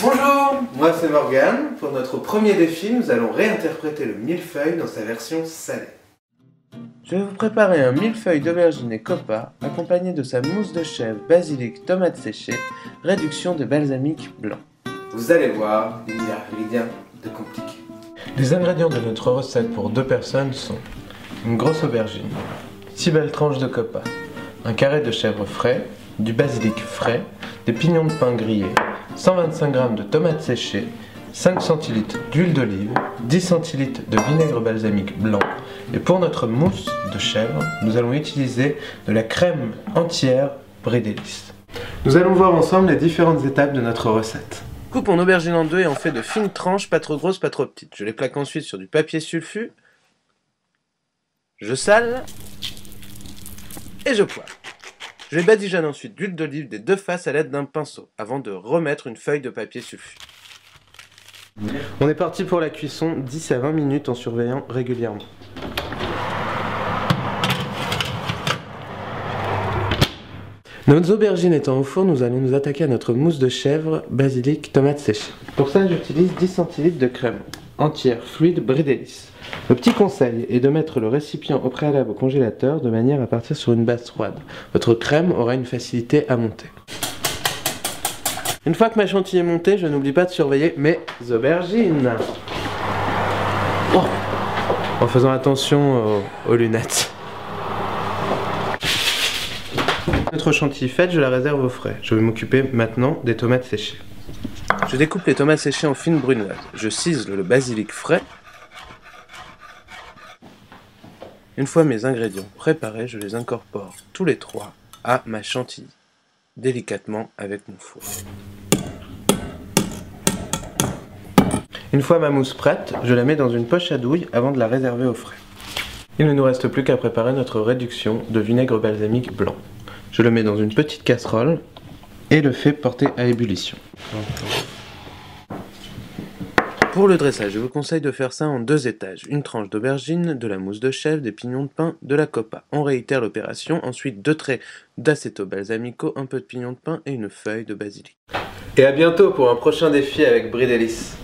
Bonjour, moi c'est Morgane. Pour notre premier défi, nous allons réinterpréter le millefeuille dans sa version salée. Je vais vous préparer un millefeuille d'aubergine et copa, accompagné de sa mousse de chèvre, basilic, tomate séchée, réduction de balsamique blanc. Vous allez voir, il n'y a rien de compliqué. Les ingrédients de notre recette pour 2 personnes sont une grosse aubergine, 6 belles tranches de copa, un carré de chèvre frais, du basilic frais, des pignons de pain grillés, 125 g de tomates séchées, 5 cl d'huile d'olive, 10 cl de vinaigre balsamique blanc, et pour notre mousse de chèvre, nous allons utiliser de la crème entière Brie Délices. Nous allons voir ensemble les différentes étapes de notre recette. Coupe mon aubergine en deux et en fais de fines tranches, pas trop grosses, pas trop petites. Je les plaque ensuite sur du papier sulfu, je sale et je poêle. Je les badigeonne ensuite d'huile d'olive des 2 faces à l'aide d'un pinceau, avant de remettre une feuille de papier sulfu. On est parti pour la cuisson, 10 à 20 minutes en surveillant régulièrement. Nos aubergines étant au four, nous allons nous attaquer à notre mousse de chèvre, basilic, tomate séchée. Pour ça, j'utilise 10 cl de crème entière, fluide, Brie Délices. Le petit conseil est de mettre le récipient au préalable au congélateur de manière à partir sur une base froide. Votre crème aura une facilité à monter. Une fois que ma chantilly est montée, je n'oublie pas de surveiller mes aubergines. Oh, en faisant attention aux lunettes. Notre chantilly faite, je la réserve au frais. Je vais m'occuper maintenant des tomates séchées. Je découpe les tomates séchées en fines brunoises. Je cisele le basilic frais. Une fois mes ingrédients préparés, je les incorpore tous les 3 à ma chantilly, délicatement avec mon four. Une fois ma mousse prête, je la mets dans une poche à douille avant de la réserver au frais. Il ne nous reste plus qu'à préparer notre réduction de vinaigre balsamique blanc. Je le mets dans une petite casserole et le fais porter à ébullition. Pour le dressage, je vous conseille de faire ça en 2 étages. Une tranche d'aubergine, de la mousse de chèvre, des pignons de pain, de la copa. On réitère l'opération, ensuite 2 traits d'aceto balsamico, un peu de pignons de pain et une feuille de basilic. Et à bientôt pour un prochain défi avec Brie Délices.